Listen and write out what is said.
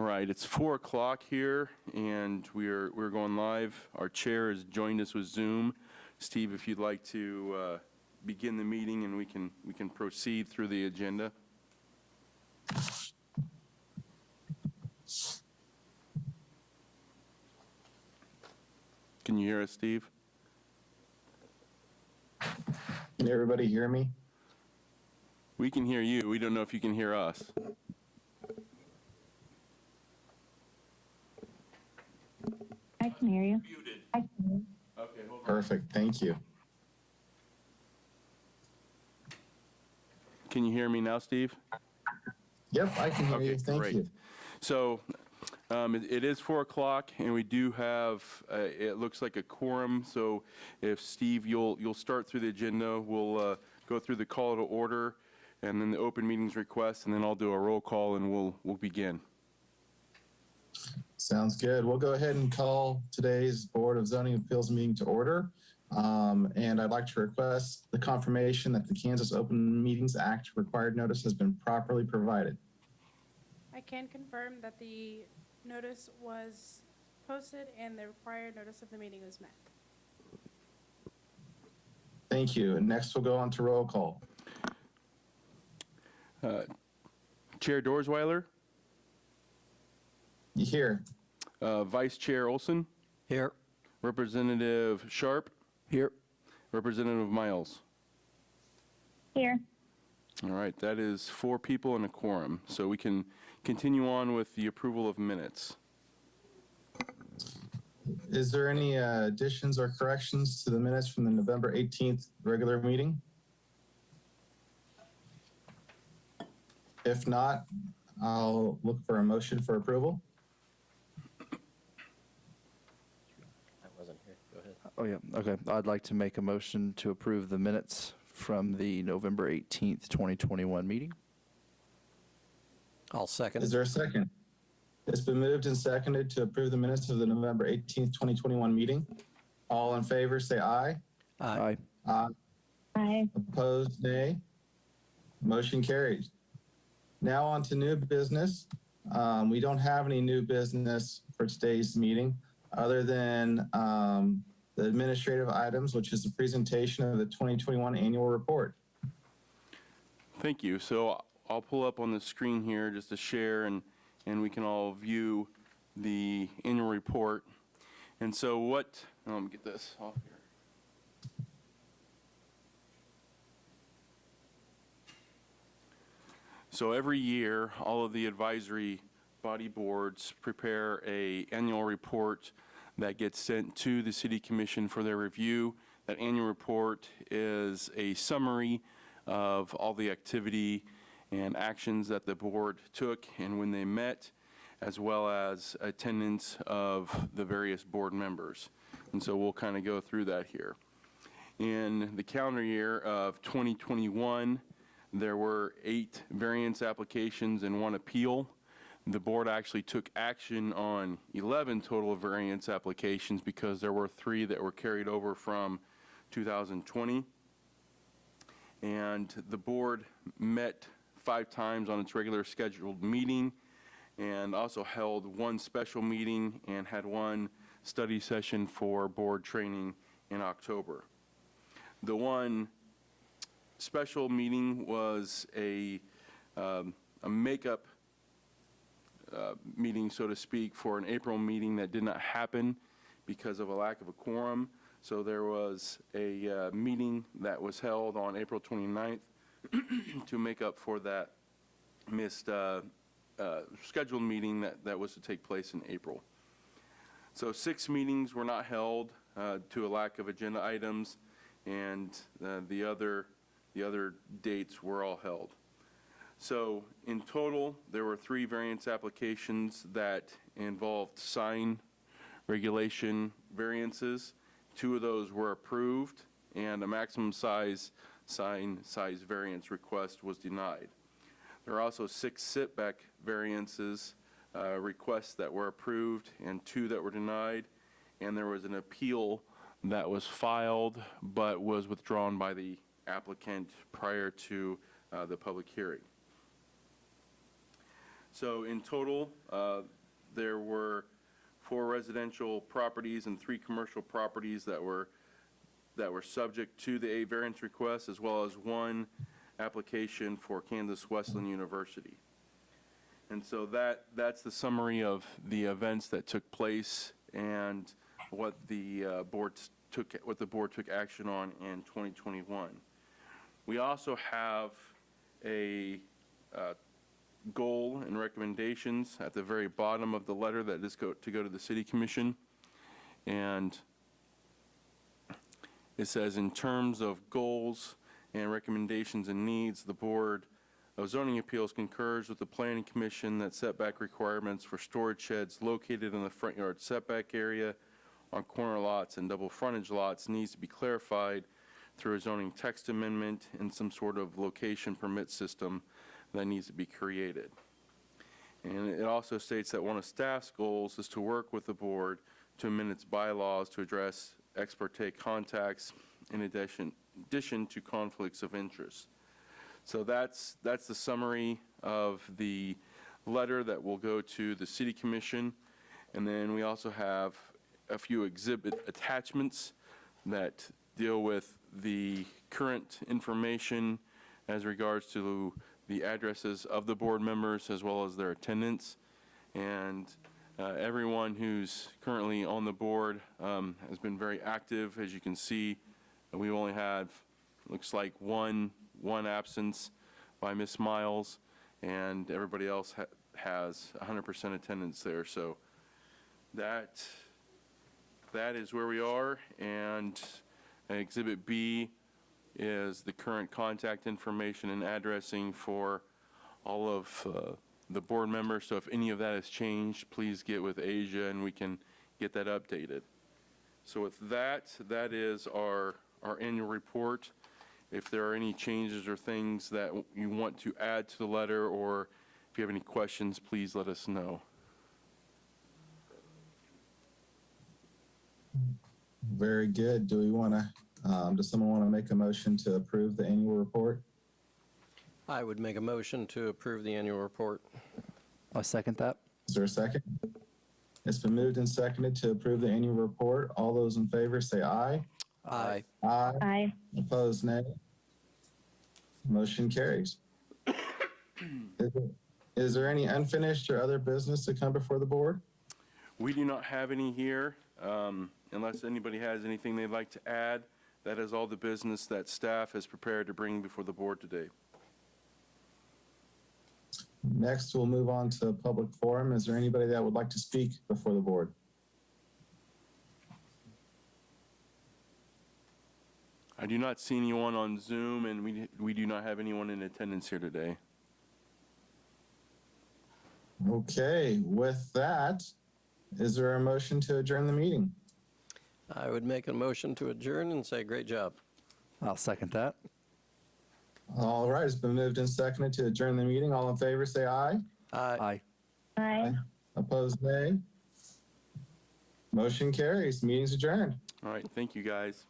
All right, it's 4 o'clock here, and we're going live. Our chair has joined us with Zoom. Steve, if you'd like to begin the meeting, and we can proceed through the agenda. Can you hear us, Steve? Can everybody hear me? We can hear you. We don't know if you can hear us. I can hear you. Muted. I can hear you. Okay, hold on. Perfect, thank you. Can you hear me now, Steve? Yep, I can hear you, thank great. you. So it is 4 o'clock, and we do have, it looks like a quorum. So if Steve, you'll start through the agenda, we'll go through the call to order, and then the open meetings request, and then I'll do a roll call, and we'll begin. Sounds good. We'll go ahead and call today's Board of Zoning Appeals meeting to order. And I'd like to request the confirmation that the Kansas Open Meetings Act required notice has been properly provided. I can confirm that the notice was posted and the required notice of the meeting was met. Thank you. And next we'll go on to roll call. Chair Dorsweiler, You hear? Vice Chair Olson, Here. Representative Sharp, Here. Representative Miles. Here. All right, that is 4 people and a quorum. So we can continue on with the approval of minutes. Is there any additions or corrections to the minutes from the November 18th regular meeting? If not, I'll look for a motion for approval. Oh, yeah. Okay. I'd like to make a motion to approve the minutes from the November 18th, 2021 meeting. I'll second. Is there a second? It's been moved and seconded to approve the minutes of the November 18th, 2021 meeting. All in favor, say aye. Aye. Aye. Aye. Opposed, nay. Motion carries. Now on to new business. We don't have any new business for today's meeting other than the administrative items, which is the presentation of the 2021 annual report. Thank you. So I'll pull up on the screen here just to share, and we can all view the annual report. And so let me get this off here. So every year, all of the advisory body boards prepare an annual report that gets sent to the City Commission for their review. That annual report is a summary of all the activity and actions that the board took and when they met, as well as attendance of the various board members. And so we'll kind of go through that here. In the calendar year of 2021, there were 8 variance applications and 1 appeal. The board actually took action on 11 total variance applications because there were 3 that were carried over from 2020. And the board met 5 times on its regular scheduled meeting, and also held 1 special meeting and had 1 study session for board training in October. The 1 special meeting was a makeup meeting, so to speak, for an April meeting that did not happen because of a lack of a quorum. So there was a meeting that was held on April 29th to make up for that missed scheduled meeting that was to take place in April. So 6 meetings were not held to a lack of agenda items, and the other dates were all held. So in total, there were 3 variance applications that involved sign regulation variances. 2 of those were approved, and a maximum sign size variance request was denied. There are also 6 setback variances requests that were approved and 2 that were denied, and there was an appeal that was filed but was withdrawn by the applicant prior to the public hearing. So in total, there were 4 residential properties and 3 commercial properties that were subject to the A variance request, as well as 1 application for Kansas Wesleyan University. And so that's the summary of the events that took place and what the board took action on in 2021. We also have a goal and recommendations at the very bottom of the letter that is to go to the City Commission. And it says, in terms of goals and recommendations and needs, the Board of Zoning Appeals concurs with the Planning Commission that setback requirements for storage sheds located in the front yard setback area on corner lots and double frontage lots needs to be clarified through a zoning text amendment and some sort of location permit system that needs to be created. And it also states that one of staff's goals is to work with the board to amend its bylaws to address ex parte contacts in addition to conflicts of interest. So that's the summary of the letter that will go to the City Commission. And then we also have a few exhibit attachments that deal with the current information as regards to the addresses of the board members as well as their attendance. And everyone who's currently on the board has been very active. As you can see, we only have, looks like one absence by Ms. Miles, and everybody else has 100% attendance there. So that is where we are. And Exhibit B is the current contact information and addressing for all of the board members. So if any of that has changed, please get with Asia and we can get that updated. So with that is our annual report. If there are any changes or things that you want to add to the letter, or if you have any questions, please let us know. Very good. Do we want to, does someone want to make a motion to approve the annual report? I would make a motion to approve the annual report. I'll second that. Is there a second? It's been moved and seconded to approve the annual report. All those in favor say aye. Aye. Aye. Aye. Opposed, nay. Motion carries. Is there any unfinished or other business to come before the board? We do not have any here, unless anybody has anything they'd like to add. That is all the business that staff has prepared to bring before the board today. Next, we'll move on to public forum. Is there anybody that would like to speak before the board? I do not see anyone on Zoom, and we do not have anyone in attendance here today. Okay, with that, is there a motion to adjourn the meeting? I would make a motion to adjourn and say, great job. I'll second that. All right, it's been moved and seconded to adjourn the meeting. All in favor, say aye. Aye. Aye. Opposed, nay. Motion carries. Meeting's adjourned. All right, thank you, guys.